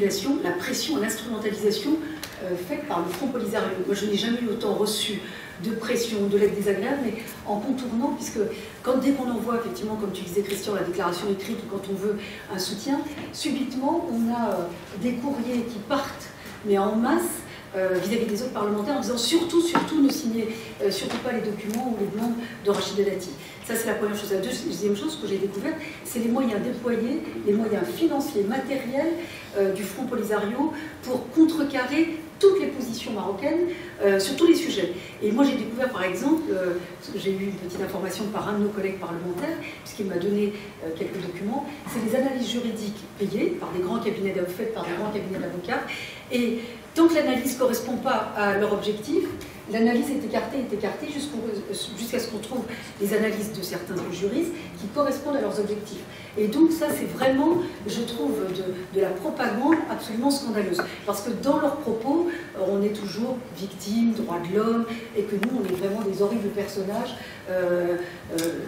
manipulation, la pression, l'instrumentalisation faite par le Front Polisario. Moi, je n'ai jamais eu autant reçu de pression, de l'aide désagréable, mais en contournant, puisque dès qu'on envoie, effectivement, comme tu disais, Christian, la déclaration écrite, ou quand on veut un soutien, subitement, on a des courriers qui partent, mais en masse, vis-à-vis des autres parlementaires, en disant surtout ne signez surtout pas les documents ou les demandes de Rachida Dati. Ça, c'est la première chose. La deuxième chose que j'ai découverte, c'est les moyens déployés, les moyens financiers, matériels du Front Polisario pour contrecarrer toutes les positions marocaines sur tous les sujets. Et moi, j'ai découvert, par exemple, parce que j'ai eu une petite information par un de nos collègues parlementaires, puisqu'il m'a donné quelques documents, c'est les analyses juridiques payées par des grands cabinets d'avocats, et tant que l'analyse ne correspond pas à leur objectif, l'analyse est écartée jusqu'à ce qu'on trouve les analyses de certains juristes qui correspondent à leurs objectifs. Et donc ça, c'est vraiment, je trouve, de la propagande absolument scandaleuse. Parce que dans leurs propos, on est toujours victime, droits de l'homme, et que nous, on est vraiment des horribles personnages,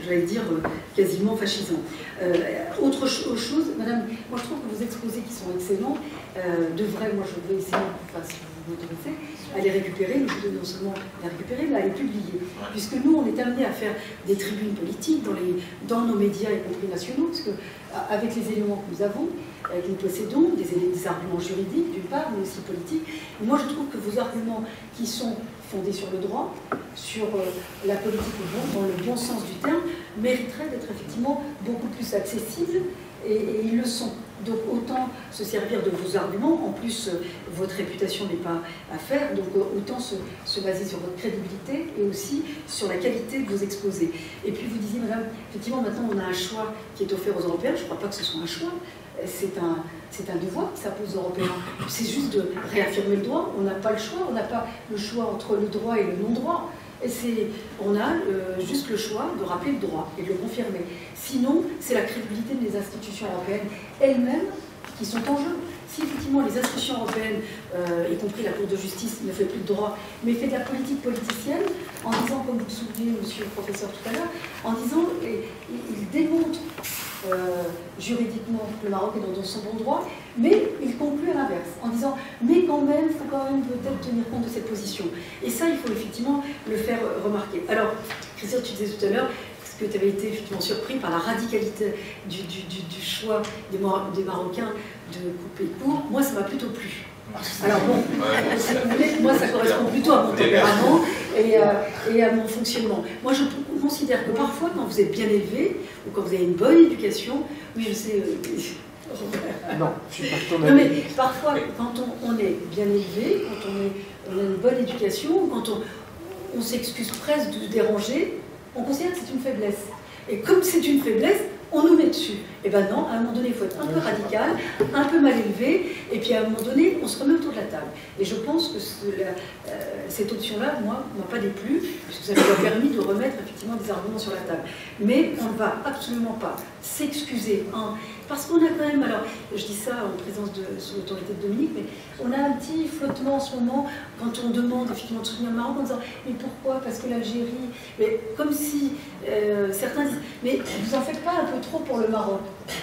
j'allais dire, quasiment fascisants. Autre chose, madame, moi je trouve que vos exposés qui sont excellents, devraient, moi je vais essayer, enfin, si vous m'autorisez, à les récupérer, non seulement à les récupérer, mais à les publier. Puisque nous, on est amenés à faire des tribunes politiques dans nos médias, y compris nationaux, parce que avec les éléments que nous avons, que nous possédons, des arguments juridiques d'une part, mais aussi politiques, et moi je trouve que vos arguments qui sont fondés sur le droit, sur la politique dans le bon sens du terme, mériteraient d'être effectivement beaucoup plus accessibles, et ils le sont. Donc autant se servir de vos arguments, en plus votre réputation n'est pas à faire, donc autant se baser sur votre crédibilité et aussi sur la qualité de vos exposés. Et puis vous disiez, madame, effectivement maintenant on a un choix qui est offert aux Européens, je ne crois pas que ce soit un choix, c'est un devoir qui s'impose aux Européens. C'est juste de réaffirmer le droit, on n'a pas le choix, on n'a pas le choix entre le droit et le non-droit. On a juste le choix de rappeler le droit et de le confirmer. Sinon, c'est la crédibilité des institutions européennes elles-mêmes qui sont en jeu. Si effectivement les institutions européennes, y compris la Cour de justice, ne fait plus de droit, mais fait de la politique politicienne, en disant, comme vous le souvenez, monsieur le professeur tout à l'heure, en disant, il démontre juridiquement que le Maroc est dans son bon droit, mais il conclut à l'inverse, en disant, mais quand même, il faut quand même peut-être tenir compte de cette position. Et ça, il faut effectivement le faire remarquer. Alors, Christian, tu disais tout à l'heure, que tu avais été effectivement surpris par la radicalité du choix des Marocains de couper court. Moi, ça m'a plutôt plu. Alors bon, si vous voulez, moi ça correspond plutôt à mon tempérament et à mon fonctionnement. Moi je considère que parfois quand vous êtes bien élevé ou quand vous avez une bonne éducation, oui je sais... non, je suis pas ton non mais parfois quand on est bien élevé, quand on a une bonne éducation, quand on s'excuse presque de déranger, on considère que c'est une faiblesse. Et comme c'est une faiblesse, on nous met dessus. Et ben non, à un moment donné, il faut être un peu radical, un peu mal élevé, et puis à un moment donné, on se remet autour de la table. Et je pense que cette option-là, moi, m'a pas déplu, puisque ça nous a permis de remettre effectivement des arguments sur la table. Mais on ne va absolument pas s'excuser, parce qu'on a quand même, alors je dis ça en présence sous l'autorité de Dominique, mais on a un petit flottement en ce moment quand on demande effectivement de soutenir le Maroc en disant mais pourquoi? Parce que l'Algérie, mais comme si certains disent mais vous en faites pas un peu trop pour le Maroc,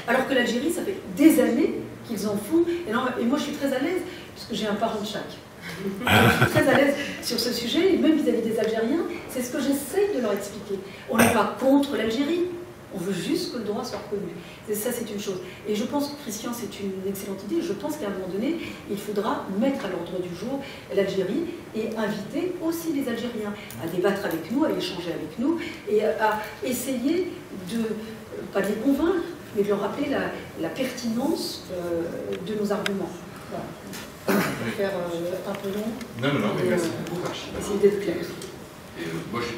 alors que l'Algérie ça fait des années qu'ils en font, et moi je suis très à l'aise puisque j'ai un parent de chaque. Je suis très à l'aise sur ce sujet, et même vis-à-vis des Algériens, c'est ce que j'essaie de leur expliquer. On n'est pas contre l'Algérie, on veut juste que le droit soit reconnu. Et ça, c'est une chose. Et je pense que, Christian, c'est une excellente idée. Je pense qu'à un moment donné, il faudra mettre à l'ordre du jour l'Algérie et inviter aussi les Algériens à débattre avec nous, à échanger avec nous, et à essayer pas de les convaincre, mais de leur rappeler la pertinence de nos arguments. Voilà. Je vais faire un peu long. Non, mais merci beaucoup. Essayer d'être clair. Et moi, j'ai